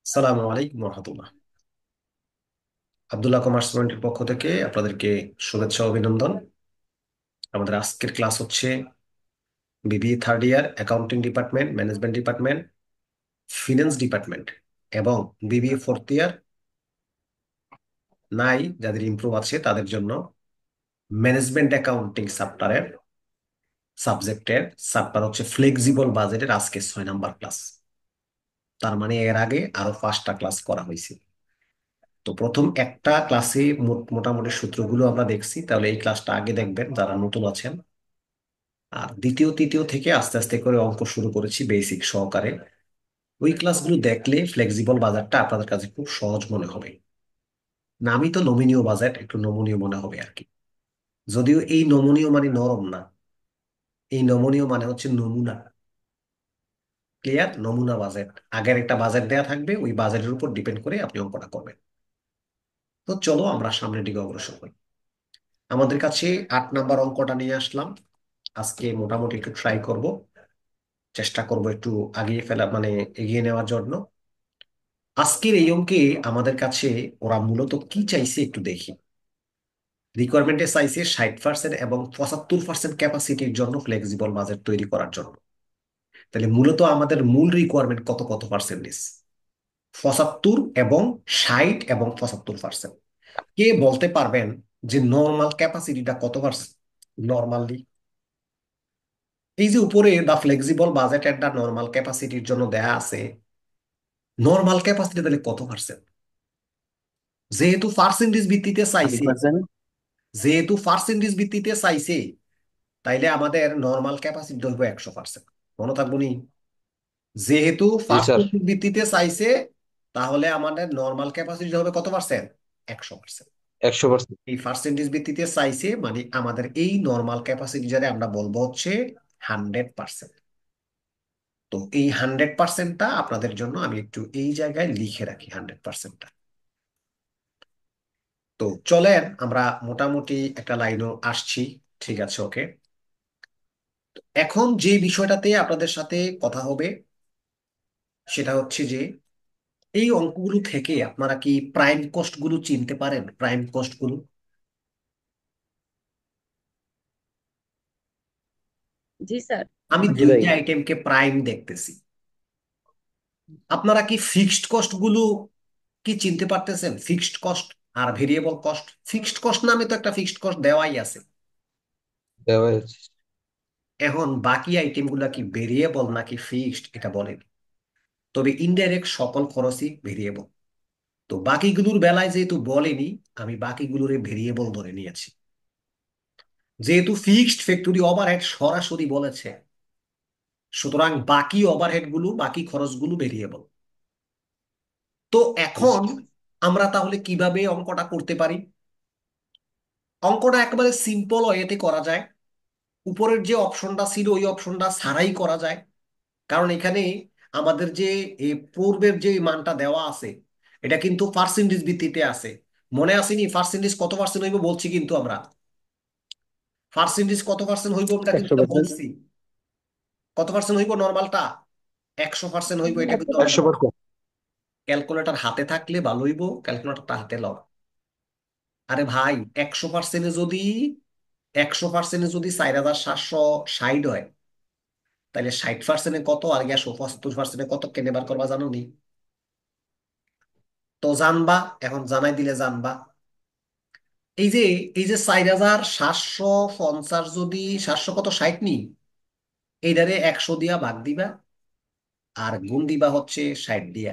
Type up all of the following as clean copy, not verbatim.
সালামু আলাইকুম রহমতুল্লাহ। আব্দুল্লাহ কমার্স পয়েন্টের পক্ষ থেকে আপনাদেরকে শুভেচ্ছা ও অভিনন্দন। আমাদের আজকের ক্লাস হচ্ছে BBA third year accounting department, management department, finance department এবং বিবিএ ফোর্থ ইয়ার নাই যাদের ইমপ্রুভ আছে তাদের জন্য ম্যানেজমেন্ট অ্যাকাউন্টিং সাবজেক্টের সাবটার হচ্ছে ফ্লেক্সিবল বাজেটের আজকে 6 নাম্বার ক্লাস। তার মানে এর আগে আরো 5টা ক্লাস করা হয়েছে। তো প্রথম একটা ক্লাসে মোটামুটি সূত্রগুলো আমরা দেখছি, তাহলে এই ক্লাসটা আগে দেখবেন যারা নতুন আছেন। আর দ্বিতীয় তৃতীয় থেকে আস্তে আস্তে করে অঙ্ক শুরু করেছি বেসিক সহকারে। ওই ক্লাসগুলো দেখলে ফ্লেক্সিবল বাজারটা আপনাদের কাছে খুব সহজ মনে হবে। নামই তো নমনীয় বাজার, একটু নমনীয় মনে হবে আর কি। যদিও এই নমনীয় মানে নরম না, এই নমনীয় মানে হচ্ছে নমুনা। ক্লিয়ার? নমুনা বাজেট। আগের একটা বাজেট দেয়া থাকবে, ওই বাজেটের উপর ডিপেন্ড করে আপনি অঙ্কটা করবেন। তো চলো আমরা সামনের দিকে অগ্রসর হই। আমাদের কাছে 8 নাম্বার অঙ্কটা নিয়ে আসলাম। আজকে মোটামুটি একটু ট্রাই করব, চেষ্টা করব একটু আগিয়ে ফেলা মানে এগিয়ে নেওয়ার জন্য। আজকের এই অঙ্কে আমাদের কাছে ওরা মূলত কি চাইছে একটু দেখি। রিকোয়ারমেন্টে চাইছে 60% এবং 75% ক্যাপাসিটির জন্য ফ্লেক্সিবল বাজেট তৈরি করার জন্য। তাহলে মূলত আমাদের মূল রিকোয়ারমেন্ট কত কত পার্সেন্টেজ? 75 এবং 60 এবং 75%। কে বলতে পারবেন যে নর্মাল ক্যাপাসিটিটা কত পার্সেন্ট? নর্মালি এই যে উপরে দা ফ্লেক্সিবল বাজেট এর দা নর্মাল ক্যাপাসিটির জন্য দেয়া আছে, নর্মাল ক্যাপাসিটি তাহলে কত পার্সেন্ট? যেহেতু পার্সেন্টেজ ভিত্তিতে থার্টি চাইছে, পার্সেন্ট যেহেতু পার্সেন্টেজ ভিত্তিতে চাইছে, তাইলে আমাদের নর্মাল ক্যাপাসিটি হইব 100%। মনে থাকবো নি? যেহেতু জি স্যার। পার্সেন্টেজ ভিত্তিতে চাইছে, তাহলে আমাদের নর্মাল ক্যাপাসিটি হবে কত পার্সেন্ট? 100%। 100%। এই পার্সেন্টেজ ভিত্তিতে চাইছে মানে আমাদের এই নর্মাল ক্যাপাসিটি যারা আমরা বলবো হচ্ছে 100%। তো এই 100%টা আপনাদের জন্য আমি একটু এই জায়গায় লিখে রাখি, 100%টা। তো চলেন আমরা মোটামুটি একটা লাইনও আসছি। ঠিক আছে, ওকে। এখন যে বিষয়টাতে আপনাদের সাথে কথা হবে সেটা হচ্ছে যে এই অঙ্কগুলো থেকে আপনারা কি প্রাইম কস্ট গুলো চিনতে পারেন? প্রাইম কস্ট গুলো জি স্যার। আমি জি ভাই। দুইটা আইটেমকে প্রাইম দেখতেছি। আপনারা কি ফিক্সড কস্ট গুলো কি চিনতে পারতেছেন? ফিক্সড কস্ট আর ভেরিয়েবল কস্ট। ফিক্সড কস্ট নামে তো একটা ফিক্সড কস্ট দেওয়াই আছে। দেওয়া আছে। এখন বাকি আইটেম গুলা কি ভেরিয়েবল নাকি ফিক্সড এটা বলেন। তবে ইনডাইরেক্ট সকল খরচই ভেরিয়েবল। তো বাকিগুলোর বেলায় যেহেতু বলেনি, আমি বাকিগুলোর ভেরিয়েবল ধরে নিয়েছি। যেহেতু ফিক্সড ফ্যাক্টরি ওভারহেড সরাসরি বলেছে, সুতরাং বাকি ওভারহেড গুলো বাকি খরচগুলো ভেরিয়েবল। তো এখন আমরা তাহলে কিভাবে অঙ্কটা করতে পারি? অঙ্কটা একেবারে সিম্পল ওয়েতে করা যায়। উপরের যে অপশনটা ছিল ওই অপশনটা ছাড়াই করা যায়। কারণ এখানে আমাদের যে এই পূর্বের যে মানটা দেওয়া আছে, এটা কিন্তু পার্সেন্টেজ ভিত্তিতে আছে। মনে আসেনি পার্সেন্টেজ কত পার্সেন্ট হইব বলছি কিন্তু আমরা। পার্সেন্টেজ কত পার্সেন্ট হইব আমরা কিন্তু একশো এটা পার্সেন্ট বলছি। কত পার্সেন্ট হইব নর্মালটা? 100% হইব, এটা কিন্তু আমরা একশো বলছি। পার্সেন্ট ক্যালকুলেটর হাতে থাকলে ভালো হইব, ক্যালকুলেটরটা হাতে লও। আরে ভাই, 100%-এ যদি 100%-এ যদি 4760 হয়, তাহলে 60%-এ কত আর গিয়া 75%-এ কত কেনে বার করবা জানো নি? তো জানবা, এখন জানাই দিলে জানবা। এই যে এই যে 4750 যদি 700 কত 60 নি, এইটারে 100 দিয়া ভাগ দিবা আর গুণ দিবা হচ্ছে 60 দিয়া।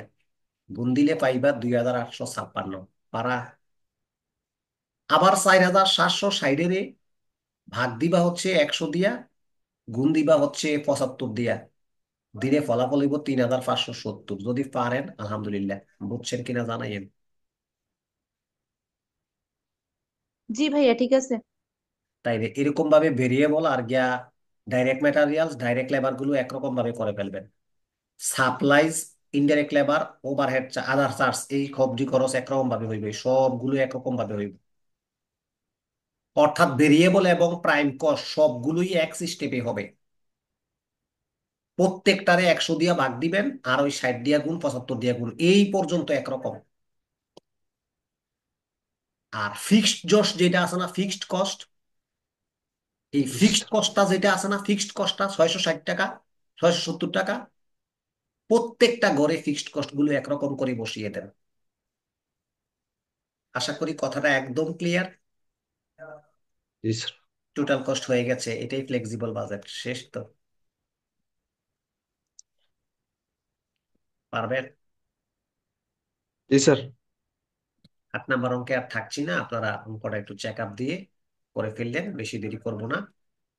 গুণ দিলে পাইবা 2856। পারা? আবার 4760-এর ভাগ দিবা হচ্ছে 100 দিয়া, গুণ দিবা হচ্ছে 75 দিয়া। দিলে ফলাফল হইব 3570। যদি পারেন আলহামদুলিল্লাহ, বুঝছেন কিনা জানাইয়েন। জি ভাইয়া, ঠিক আছে। তাইলে এরকম ভাবে ভেরিয়েবল আর গিয়া ডাইরেক্ট ম্যাটেরিয়ালস ডাইরেক্ট লেবার গুলো একরকম ভাবে করে ফেলবেন। সাপ্লাইজ, ইনডাইরেক্ট লেবার, ওভারহেড, আদার চার্জ, এই সবজি খরচ একরকম ভাবে হইবে, সবগুলো একরকম ভাবে হইবে। অর্থাৎ ভেরিয়েবল এবং প্রাইম কস্ট সবগুলোই এক সিস্টেমে হবে। প্রত্যেকটারে 100 দিয়া ভাগ দিবেন, আর ওই 60 দিয়া গুণ, 75 দিয়া গুণ, এই পর্যন্ত একরকম। আর ফিক্সড জস যেটা আছে না, ফিক্সড কস্ট, এই জি ফিক্সড স্যার। কস্টটা যেটা আছে না, ফিক্সড কস্টটা 660 টাকা, 670 টাকা, প্রত্যেকটা ঘরে ফিক্সড কস্ট গুলো একরকম করে বসিয়ে দেন। আশা করি কথাটা একদম ক্লিয়ার। জি স্যার। টোটাল কস্ট হয়ে গেছে, এটাই ফ্লেক্সিবল বাজেট। শেষ তো? পারবেন? জি স্যার। 8 নাম্বার অঙ্কে আর থাকছি না, আপনারা অঙ্কটা একটু চেক আপ দিয়ে করে ফেললেন, বেশি দেরি করব না।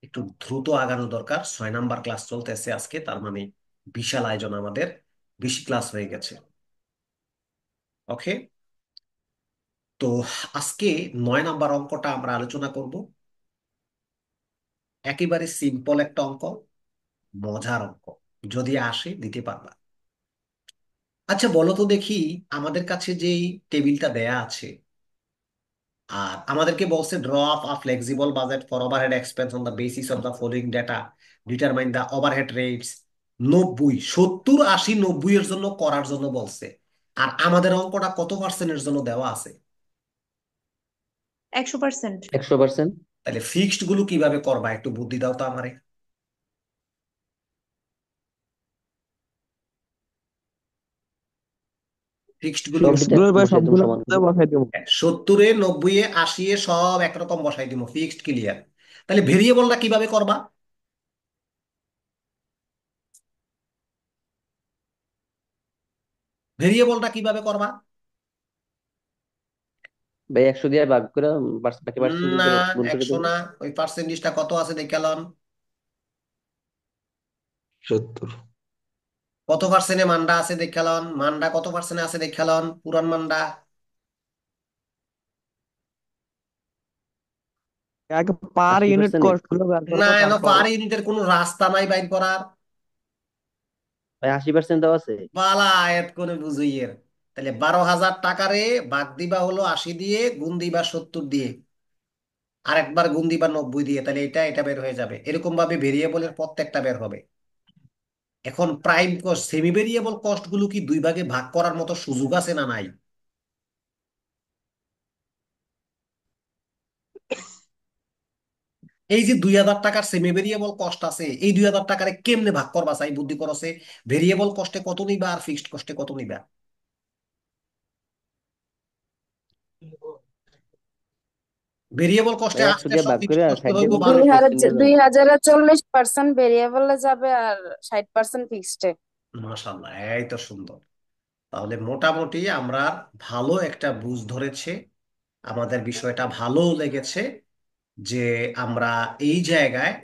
একটু দ্রুত আগানো দরকার, 6 নাম্বার ক্লাস চলতেছে আজকে, তার মানে বিশাল আয়োজন আমাদের, বেশি ক্লাস হয়ে গেছে। ওকে, তো আজকে 9 নাম্বার অঙ্কটা আমরা আলোচনা করব। একেবারে সিম্পল একটা অঙ্ক, মজার অঙ্ক, যদি আসে দিতে পারবা। আচ্ছা বলো তো দেখি, আমাদের কাছে যেই টেবিলটা দেয়া আছে, আর আমাদেরকে বলছে draw up a flexible budget for overhead expense on the basis of the following data, determine the overhead rates. 90, 70, 80, 90 এর জন্য করার জন্য বলছে। আর আমাদের অঙ্কটা কত পার্সেন্টের জন্য দেওয়া আছে? 100%। 100%। তাহলে ফিক্সড গুলো কিভাবে করবা, একটু বুদ্ধি দাও তো আমারে। ফিক্সড গুলো সবগুলোর বা সবগুলো বসাই দেবো। 70-এ, 90-এ, 80-এ সব একরকম বসাই দিব, ফিক্সড ক্লিয়ার। তাহলে ভেরিয়েবলটা কিভাবে করবা? ভেরিয়েবলটা কিভাবে করবা? ভাই 100 দিয়ে ভাগ করে বাকি পার্সেন্টেজ না, দিয়ে গুণ করে 100 দেবো। না, ওই পার্সেন্টেজটা কত আছে দেখালাম। 70। কত পার্সেন্টে মান্ডা আছে দেখালাম, মান্ডা কত পার্সেন্টে আছে দেখালাম, পুরান মান্ডা। আগে পার ইউনিট 80%। কস্ট গুলো বের না, করবো, এন তারপর পার ইউনিটের কোনো রাস্তা নাই বাইর করার। ভাই 80% দেওয়া আছে। বালা আয়াত করে বুঝইয়ের। তাহলে 12,000 টাকারে ভাগ দিবা হলো 80 দিয়ে, গুণ দিবা 70 দিয়ে, আরেকবার গুণ দিবা 90 দিয়ে, তাহলে এটা এটা বের হয়ে যাবে। এরকম ভাবে ভেরিয়েবলের প্রত্যেকটা বের হবে। এখন prime cost, semi variable cost গুলো কি দুই ভাগে ভাগ করার মতো সুযোগ আছে না নাই? এই যে 2,000 টাকার সেমি ভেরিয়েবল কস্ট আছে, এই 2,000 টাকারে কেমনে ভাগ করবা চাই বুদ্ধি করছে। ভেরিয়েবল কস্টে কত নিবা আর ফিক্সড কস্টে কত নিবা? ভেরিয়েবল কস্টে ভাই 100 আসতে দিয়ে সব, ভাগ করে ফিক্সড আর কস্টে 60 দিয়ে হইব গুণ বারো। করলে 40 নিয়ে দুই যাবো। হাজারে 40% ভেরিয়েবলে যাবে আর 60% ফিক্সড। মাশাল্লাহ, এই তো সুন্দর। তাহলে মোটামুটি আমরা ভালো একটা বুঝ ধরেছে, আমাদের বিষয়টা ভালো লেগেছে, যে আমরা এই জায়গায়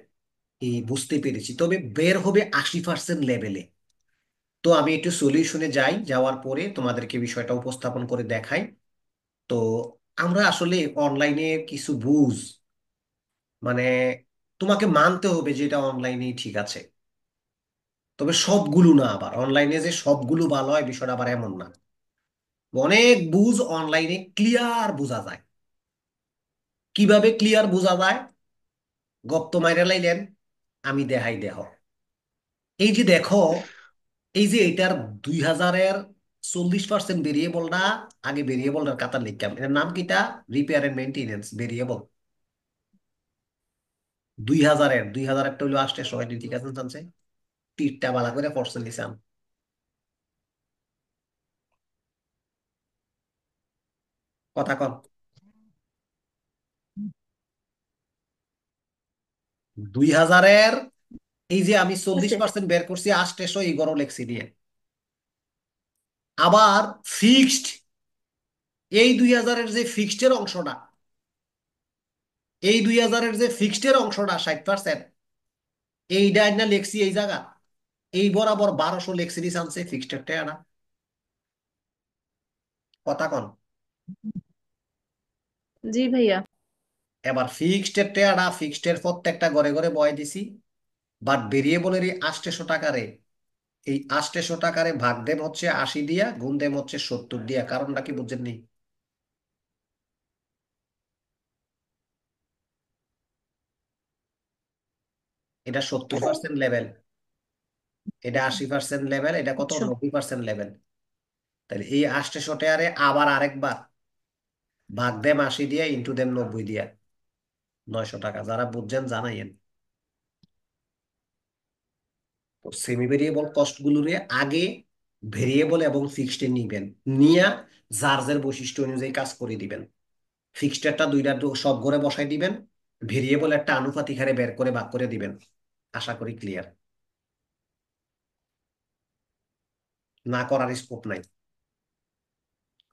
এই বুঝতে পেরেছি। তবে বের হবে 80% লেভেলে। তো আমি একটু সলিউশনে যাই, যাওয়ার পরে তোমাদেরকে বিষয়টা উপস্থাপন করে দেখাই। তো আমরা আসলে অনলাইনে কিছু বুঝ, মানে তোমাকে মানতে হবে যে এটা অনলাইনেই ঠিক আছে। তবে সবগুলো না, আবার অনলাইনে যে সবগুলো ভালো হয় বিষয়টা আবার এমন না। অনেক বুঝ অনলাইনে ক্লিয়ার বোঝা যায়। কিভাবে ক্লিয়ার বোঝা যায়? গপ্প মাইরা লাইলেন, আমি দেখাই দেহ। এই যে দেখো, এই যে এটার 2,000-এর 40% ভেরিয়েবলটা, আগে ভেরিয়েবলটার কাতার লিখলাম, এটার নাম কিটা? Repair and maintenance variable. 2,000-এরটা হইলো আসতে সবাই ঠিক আছে জানছে, তীরটা বালা করে পড়ছে নিছাম। কথা কন। 2,000-এর, এই যে আমি চল্লিশ আছে। পার্সেন্ট বের করছি, আসতেশো এগারো লেখছি নিয়ে। আবার ফিক্সড, এই 2,000-এর যে ফিক্সড অংশটা, এই 2,000-এর যে ফিক্সড অংশটা 60%, এইটা না লেখছি এই জায়গা, এই বরাবর 1,200 লেখছি আনছে ফিক্সড টাকা। কথা কন। জি ভাইয়া। এবার ফিক্সড টাকাটা, ফিক্সড প্রত্যেকটা ঘরে ঘরে বয় দিছি, বাট ভেরিয়েবলের এই 800 টাকারে, এই 800 টাকারে ভাগ দেম হচ্ছে 80 দিয়া, গুণ দেম হচ্ছে 70 দিয়া। কারণটা কি বুঝছেন নি? এটা 70% লেভেল। এটা 80% লেভেল, এটা কত, আচ্ছা। 90% লেভেল। তাহলে এই 800 টাকারে আবার আরেকবার ভাগ দেম 80 দিয়ে, ইন্টু দেম 90 দিয়া, 900 টাকা। যারা বুঝছেন জানাইয়েন। তো সেমি ভেরিয়েবল কস্ট গুলোরে আগে ভেরিয়েবল এবং ফিক্সড নিবেন, নিয়া যার যার বৈশিষ্ট্য অনুযায়ী কাজ করে দিবেন। ফিক্সড একটা দুইটা সব ঘরে বসাই দিবেন, ভেরিয়েবল একটা আনুপাতিক হারে বের করে ভাগ করে দিবেন। আশা করি ক্লিয়ার। না করার স্কোপ নাই,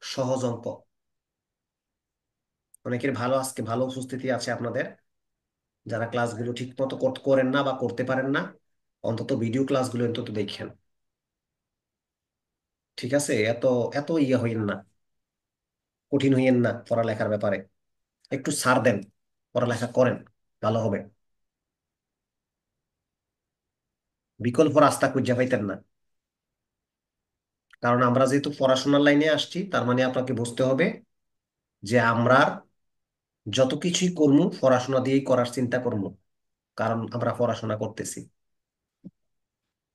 সহজ অঙ্ক। অনেকের ভালো, আজকে ভালো উপস্থিতি আছে আপনাদের। যারা ক্লাসগুলো ঠিক মতো করেন না বা করতে পারেন না, অন্তত ভিডিও ক্লাসগুলো অন্তত দেখেন। ঠিক আছে? এত এত ইয়ে হইেন না, কঠিন হইয়েন না পড়ালেখার ব্যাপারে। একটু ছাড় দেন, পড়ালেখা করেন, ভালো হবে। বিকল্প রাস্তা খুঁজে পাইতেন না। কারণ আমরা যেহেতু পড়াশোনার লাইনে আসছি, তার মানে আপনাকে বুঝতে হবে যে আমরা যত কিছুই করবো পড়াশোনা দিয়েই করার চিন্তা করবো। কারণ আমরা পড়াশোনা করতেছি।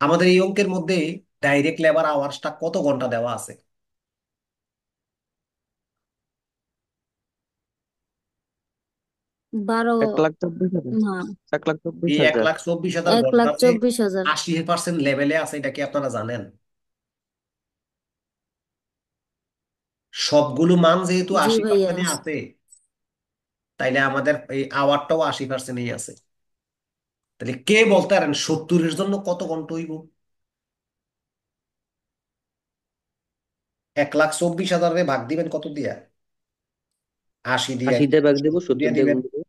আমাদের এই অঙ্কের মধ্যে ডাইরেক্ট লেবার আওয়ার্সটা কত ঘন্টা দেওয়া আছে? 12। 1,24,000। না, 1,24,000। এই 1,24,000 এক লাখ ঘন্টা যে চব্বিশ হাজার 80% লেভেলে আছে, এটা কি আপনারা জানেন? সবগুলো মান যেহেতু জি আশি ভাইয়া। পার্সেন্টে আছে, তাইলে আমাদের এই আওয়ারটাও 80%ই আছে। তাহলে কে বলতে পারেন 70-এর জন্য কত ঘন্টা হইব? 1,24,000 ভাগ দিবেন কত দিয়া? 80 দিয়ে, 80 দিয়ে ভাগ দেবো, 70 দিয়ে দিয়ে দিবেন গুণ দেবো।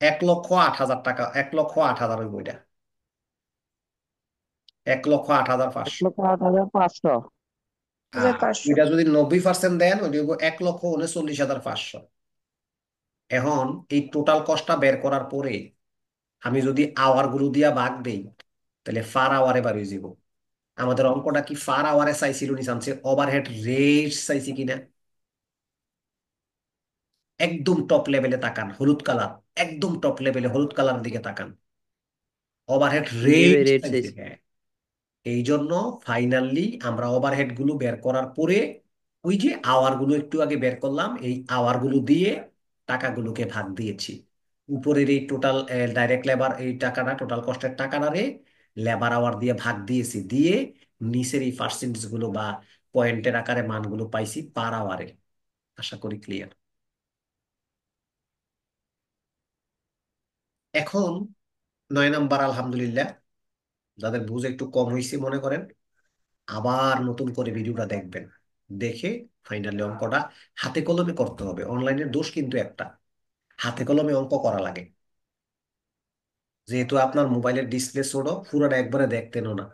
1,08,000 টাকা, 1,08,000 হইব এটা। 1,08,500। 1,08,500। আর 5,500। ওইটা যদি 90% দেন, ওইটা হইব 1,39,500। এখন এই টোটাল কস্টটা বের করার পরে আমি যদি আওয়ার গুলো দিয়া ভাগ দেই, তাহলে ফার আওয়ারে বার হয়ে যাব। আমাদের অঙ্কটা কি ফার আওয়ারে চাইছিল নি, চাচ্ছে ওভারহেড রেট চাইছি কিনা? একদম টপ লেভেলে তাকান, হলুদ কালার, একদম টপ লেভেলে হলুদ কালার দিকে তাকান। ওভারহেড জি ভাই, রেট রেট চাইছে, চাইছি। হ্যাঁ। এই জন্য ফাইনালি আমরা ওভারহেড গুলো বের করার পরে ওই যে আওয়ার গুলো একটু আগে বের করলাম, এই আওয়ার গুলো দিয়ে টাকাগুলোকে ভাগ দিয়েছি। উপরের এই টোটাল ডাইরেক্ট লেবার এই টাকাটা, টোটাল কস্টের টাকাটা রে লেবার আওয়ার দিয়ে ভাগ দিয়েছি, দিয়ে নিচের এই পার্সেন্টেজ গুলো বা পয়েন্টের আকারে মানগুলো পাইছি পার আওয়ারে। আশা করি ক্লিয়ার। এখন 9 নাম্বার, আলহামদুলিল্লাহ। যাদের বুঝ একটু কম হয়েছে মনে করেন, আবার নতুন করে ভিডিওটা দেখবেন, দেখে ফাইনালি অঙ্কটা হাতে কলমে করতে হবে। অনলাইনের দোষ কিন্তু একটা, হাতে কলমে অঙ্ক করা লাগে। যেহেতু আপনার মোবাইলের ডিসপ্লে ছোট, পুরোটা একবারে দেখতেনও না,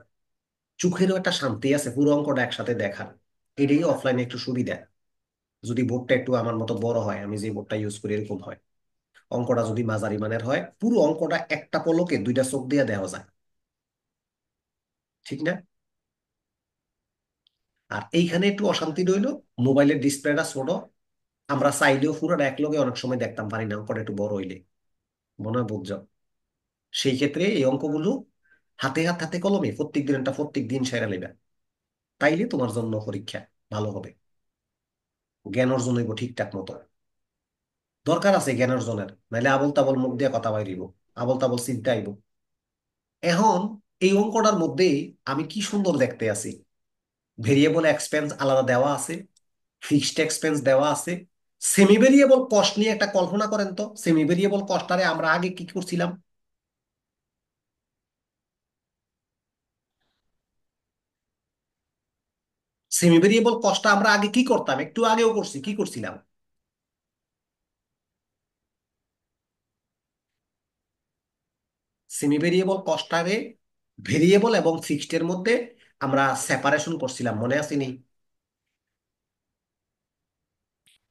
চোখেরও একটা শান্তি আছে পুরো অঙ্কটা একসাথে দেখার। এটাই অফলাইনে একটু সুবিধা। যদি বোর্ডটা একটু আমার মতো বড় হয়, আমি যে বোর্ডটা ইউজ করি এরকম হয়, অঙ্কটা যদি মাঝারি মানের হয়, পুরো অঙ্কটা একটা পলকে দুইটা চোখ দিয়ে দেওয়া যায়। ঠিক না? আর এইখানে একটু অশান্তি রইলো, মোবাইলের ডিসপ্লেটা ছোট, আমরা চাইলেও পুরোটা একলগে অনেক সময় দেখতাম পারি না, অঙ্কটা একটু বড় হইলে। মনে হয় বুঝছো? সেই ক্ষেত্রে এই অঙ্কগুলো হাতে হাতে হাতে কলমে প্রত্যেক দিনটা প্রত্যেক দিন সেরা লেবে, তাইলে তোমার জন্য পরীক্ষা ভালো হবে, জ্ঞান অর্জন হইব ঠিকঠাক মতো। দরকার আছে জ্ঞান অর্জনের, নাইলে আবল তাবল মুখ দিয়ে কথা বাইরিব, আবল তাবল চিন্তা আইব। এখন এই অঙ্কটার মধ্যে আমি কি সুন্দর দেখতে আছি, ভেরিয়েবল এক্সপেন্স আলাদা দেওয়া আছে, ফিক্সড এক্সপেন্স দেওয়া আছে। সেমি ভেরিয়েবল কস্ট নিয়ে একটা কল্পনা করেন তো, সেমি ভেরিয়েবল কস্টারে আমরা আগে কি করছিলাম? সেমি ভেরিয়েবল কস্টটা আমরা আগে কি করতাম, একটু আগেও করছি, কি করছিলাম? সেমি ভেরিয়েবল কস্টারে ভেরিয়েবল এবং ফিক্সড এর মধ্যে আমরা সেপারেশন করছিলাম, মনে আছে নি?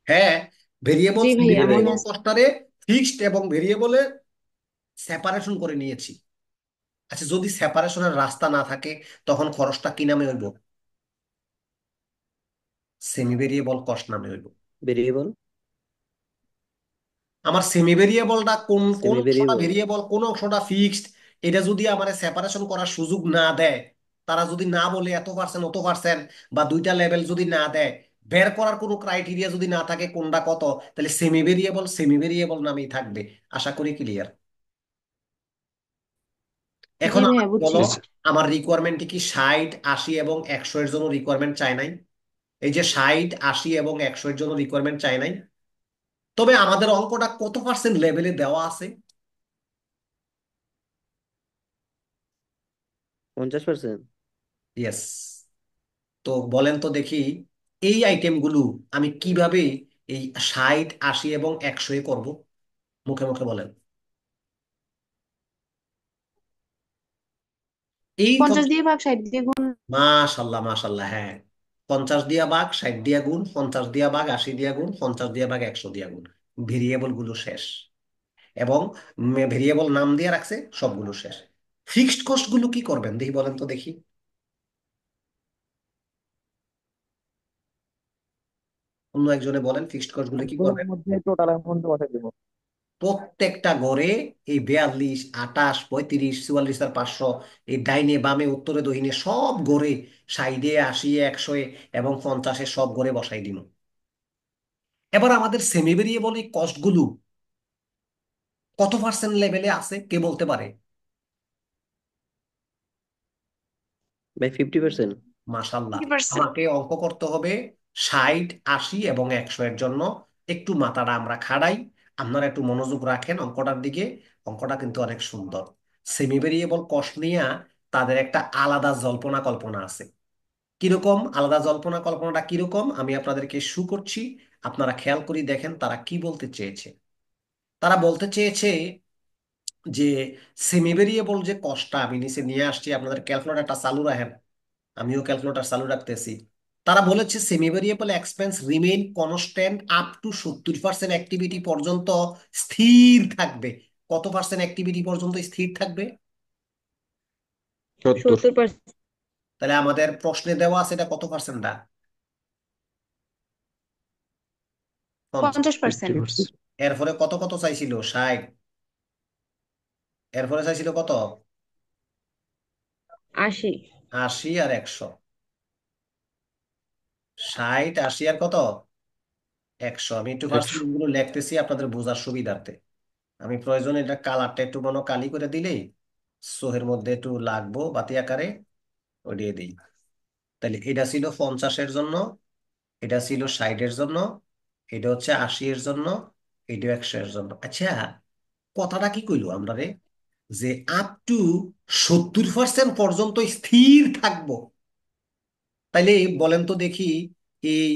হ্যাঁ, ভেরিয়েবল জি সেমি ভাইয়া, মনে ভেরিয়েবল আছে। কস্টারে ফিক্সড এবং ভেরিয়েবলের সেপারেশন করে নিয়েছি। আচ্ছা, যদি সেপারেশনের রাস্তা না থাকে, তখন খরচটা কি নামে হইব? সেমি ভেরিয়েবল কস্ট নামে হইব। ভেরিয়েবল। আমার সেমি ভেরিয়েবলটা কোন কোন সেমি অংশটা ভেরিয়েবল। ভেরিয়েবল, কোন অংশটা ফিক্সড, এটা যদি আমার সেপারেশন করার সুযোগ না দেয়, তারা যদি না বলে এত পার্সেন্ট অত পার্সেন্ট, বা দুইটা লেভেল যদি না দেয়, বের করার কোনো ক্রাইটেরিয়া যদি না থাকে কোনটা কত, তাহলে সেমি ভেরিয়েবল সেমি ভেরিয়েবল নামেই থাকবে। আশা করি ক্লিয়ার। জি এখন ভাইয়া আমাকে বুঝছি। বলো, জি স্যার। আমার রিকোয়ারমেন্ট কি 60, 80 এবং 100 এর জন্য রিকোয়ারমেন্ট চাই নাই? এই যে 60, 80 এবং 100 এর জন্য রিকোয়ারমেন্ট চাই নাই, তবে আমাদের অঙ্কটা কত পার্সেন্ট লেভেলে দেওয়া আছে? 50%। ইয়েস। তো বলেন তো দেখি, এই আইটেমগুলো আমি কিভাবে এই 60, 80 এবং 100 এ করব? মুখে মুখে বলেন। এই 50 দিয়ে ভাগ 60 দিয়ে গুণ। মাশাল্লাহ মাশাল্লাহ, হ্যাঁ। 50 দিয়া ভাগ, 60 দিয়া গুণ, 50 দিয়া ভাগ, 80 দিয়া গুণ, 50 দিয়া ভাগ, 100 দিয়া গুণ। ভেরিয়েবল গুলো শেষ, এবং ভেরিয়েবল নাম দিয়ে রাখছে, সবগুলো শেষ। ফিক্সড কস্ট গুলো কি করবেন দেখি, বলেন তো দেখি। অন্য একজনে বলেন, ফিক্সড কস্ট গুলো কি সবগুলোর করবেন? মধ্যে টোটাল অ্যামাউন্ট বসাই দেবো। প্রত্যেকটা ঘরে এই 42, 28, 35, 44 আর 500, এই ডাইনে বামে উত্তরে দক্ষিণে সব ঘরে, 60, 80, 100 এবং 50 সব ঘরে বসাই দিব। এবার আমাদের সেমি ভেরিয়েবল এই কস্ট গুলো কত পার্সেন্ট লেভেলে আছে কে বলতে পারে? ভাই 50%। মাশাল্লাহ। 50%। আমাকে অঙ্ক করতে হবে 60, 80 এবং 100 এর জন্য। একটু মাথাটা আমরা খাড়াই, আপনারা একটু মনোযোগ রাখেন অঙ্কটার দিকে। অঙ্কটা কিন্তু অনেক সুন্দর। সেমি ভেরিয়েবল কস্ট নিয়ে তাদের একটা আলাদা জল্পনা কল্পনা আছে। কিরকম আলাদা জল্পনা কল্পনাটা কিরকম আমি আপনাদেরকে শু করছি, আপনারা খেয়াল করে দেখেন তারা কি বলতে চেয়েছে। তারা বলতে চেয়েছে যে সেমি ভেরিয়েবল যে কস্টটা আমি নিচে নিয়ে আসছি, আপনাদের ক্যালকুলেটরটা চালু রাখেন, আমিও ক্যালকুলেটর চালু রাখতেছি। তারা বলেছে semi variable expense remain constant up to 70% activity পর্যন্ত স্থির থাকবে। কত পার্সেন্ট অ্যাক্টিভিটি পর্যন্ত স্থির থাকবে? 70। 70%। তাহলে আমাদের প্রশ্নে দেওয়া আছে এটা কত পার্সেন্টটা? 50। 50%। 50%। এরপরে কত কত চাইছিল? 60। এরপরে চাইছিল কত? 80। 80 আর 100। 60, 80 আর কত? 100। আমি একটু 100। পার্সেন্ট গুলো লিখতেছি আপনাদের বোঝার সুবিধার্থে। আমি প্রয়োজনে এটা কালারটা একটু মনে কালি করে দিলেই সোহের মধ্যে একটু লাগবো বাতি আকারে ওড়িয়ে দিই। তাহলে এটা ছিল 50-এর জন্য, এটা ছিল 60-এর জন্য, এটা হচ্ছে 80-এর জন্য, এটা 100-এর জন্য। আচ্ছা, কথাটা কি কইলো আমরা রে, যে আপ টু 70% পর্যন্ত স্থির থাকবো। তাইলে বলেন তো দেখি, এই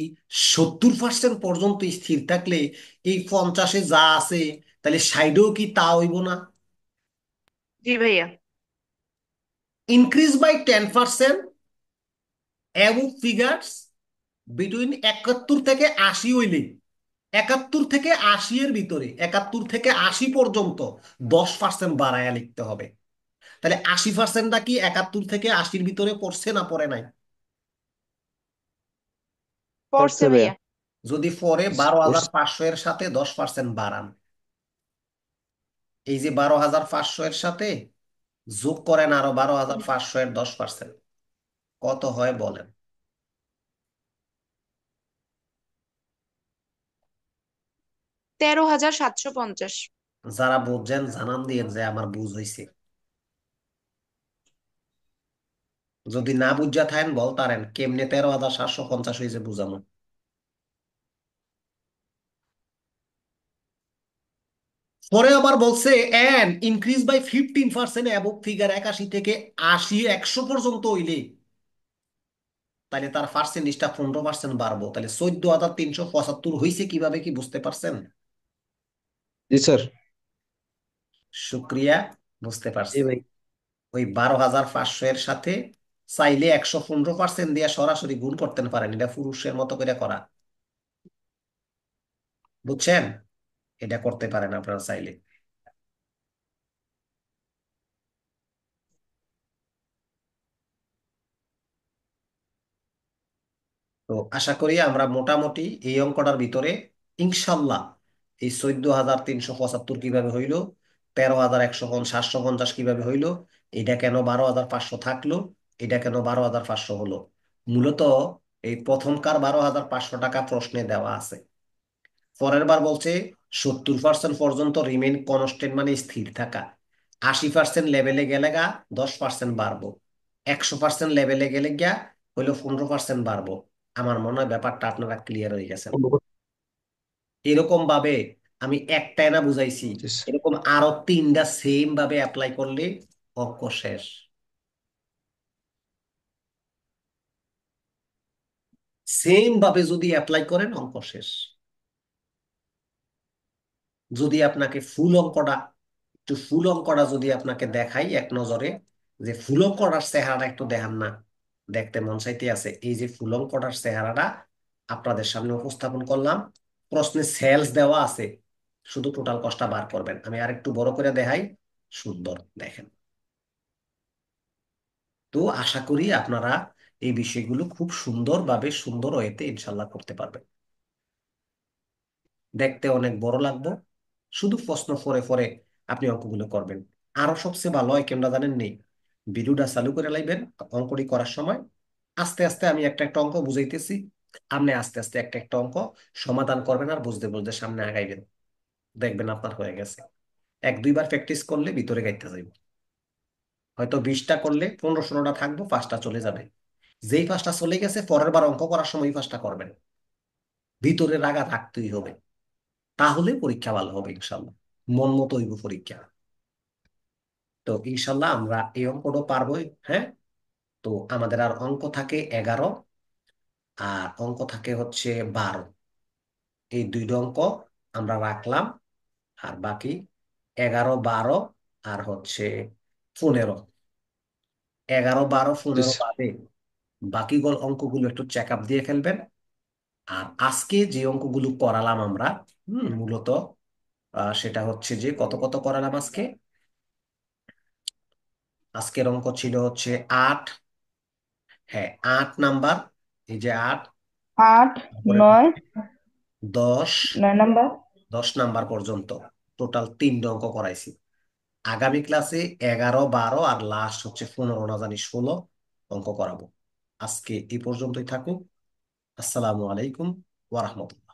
70% পর্যন্ত স্থির থাকলে এই 50-এ যা আছে, তাহলে 60-এও কি তা হইব না? জি ভাইয়া। Increase by 10% above figures between 71 থেকে 80 হইলে, 71 থেকে 80 এর ভিতরে, 71 থেকে 80 পর্যন্ত 10% বাড়ায়া লিখতে হবে। তাহলে 80%টা কি 71 থেকে 80-র ভিতরে পড়ছে না পড়ে নাই? পড়ছে পড়ছে ভাইয়া। ভাইয়া। যদি পরে 12,500 পড়ছে। এর সাথে 10% বাড়ান, এই যে 12,500 এর সাথে যোগ করেন আরো 12,500 এর 10%, কত হয় বলেন? 13,750। যারা বুঝছেন জানান দিয়ে যে আমার বুঝ হয়েছে। যদি না বুঝা থাকেন বলতারেন কেমনে 13,750 হয়েছে বুঝামো। পরে আবার বলছে and increase by 15% above figure, 81 থেকে 80, 100 পর্যন্ত হইলে, তাহলে তার পার্সেন্টেজটা 15% বাড়বো। তাহলে 14,375 হয়েছে কিভাবে, কি বুঝতে পারছেন? জি স্যার। শুক্রিয়া, বুঝতে জি পারছি। ভাই। ওই 12,500 এর সাথে চাইলে 115% দিয়ে সরাসরি গুণ করতে পারেন, এটা পুরুষের মতো করে করা, বুঝছেন? এটা করতে পারেন আপনারা চাইলে। তো আশা করি আমরা মোটামুটি এই অঙ্কটার ভিতরে ইনশাল্লাহ এই 14,375 কিভাবে হইলো, 13,750 কিভাবে হইলো, এটা কেন 12,500 থাকলো, এটা কেন 12,500 হলো? মূলত এই প্রথমকার 12,500 টাকা প্রশ্নে দেওয়া আছে। পরের বার বলছে 70% পর্যন্ত রিমেইন কনস্ট্যান্ট মানে স্থির থাকা। 80% লেভেলে গেলে গা 10% বাড়বো। 100% লেভেলে গেলে গিয়া হইলো 15% বাড়বো। আমার মনে হয় ব্যাপারটা আপনারা ক্লিয়ার হয়ে গেছেন। এরকম ভাবে আমি একটাই না বুঝাইছি, জি স্যার। এরকম আরো 3টা সেম ভাবে অ্যাপ্লাই করলে অঙ্ক শেষ। সেম ভাবে যদি অ্যাপ্লাই করেন অঙ্ক শেষ। যদি আপনাকে ফুল অঙ্কটা যদি আপনাকে দেখাই এক নজরে, যে ফুল অঙ্কটার চেহারাটা একটু দেখান না, দেখতে মন চাইতে আছে। এই যে ফুল অঙ্কটার চেহারাটা আপনাদের সামনে উপস্থাপন করলাম। প্রশ্নে সেলস দেওয়া আছে, শুধু টোটাল কস্টটা বার করবেন। আমি আর একটু বড় করে দেখাই, সুন্দর দেখেন। তো আশা করি আপনারা এই বিষয়গুলো খুব সুন্দরভাবে সুন্দর ওয়েতে ইনশাল্লাহ করতে পারবেন। দেখতে অনেক বড় লাগবে, শুধু প্রশ্ন ফরে ফরে আপনি অঙ্কগুলো করবেন। আরো সবচেয়ে ভালো হয় কেমন জানেন নেই, ভিডিওটা চালু করে লাইবেন, অঙ্কটি করার সময় আস্তে আস্তে আমি একটা একটা অঙ্ক বুঝাইতেছি, আপনি আস্তে আস্তে একটা একটা অঙ্ক সমাধান করবেন আর বুঝতে বুঝতে সামনে আগাইবেন। দেখবেন আপনার হয়ে গেছে। 1-2 বার প্র্যাকটিস করলে ভিতরে গাইতে যাইব। হয়তো 20টা করলে 15-16টা থাকবো, 5টা চলে যাবে। যেই 5টা চলে গেছে পরের বার অঙ্ক করার সময় এই 5টা করবেন। ভিতরে রাগা থাকতেই হবে, তাহলে পরীক্ষা ভালো হবে ইনশাল্লাহ। মন মতো হইব পরীক্ষা। তো ইনশাল্লাহ আমরা এই অঙ্কটা পারবোই। হ্যাঁ, তো আমাদের আর অঙ্ক থাকে 11 আর অঙ্ক থাকে হচ্ছে 12। এই 2টা অঙ্ক আমরা রাখলাম। আর বাকি 11, 12 আর হচ্ছে 15। 11, 12, জি 15 স্যার। বাদে বাকি অঙ্কগুলো একটু চেক আপ দিয়ে ফেলবেন। আর আজকে যে অঙ্কগুলো করালাম আমরা, মূলত সেটা হচ্ছে যে কত কত করালাম আজকে। আজকের অঙ্ক ছিল হচ্ছে 8। হ্যাঁ, 8 নাম্বার। এই যে 8, 8, তারপরে 9, 10, 9 নাম্বার। 10 নাম্বার পর্যন্ত টোটাল 3টা অঙ্ক করাইছি। আগামী ক্লাসে 11, 12 আর লাস্ট হচ্ছে 15 না জানি 16 অঙ্ক করাবো। আজকে এই পর্যন্তই থাকুক। আসসালামু আলাইকুম ওয়া রাহমাতুল্লাহ।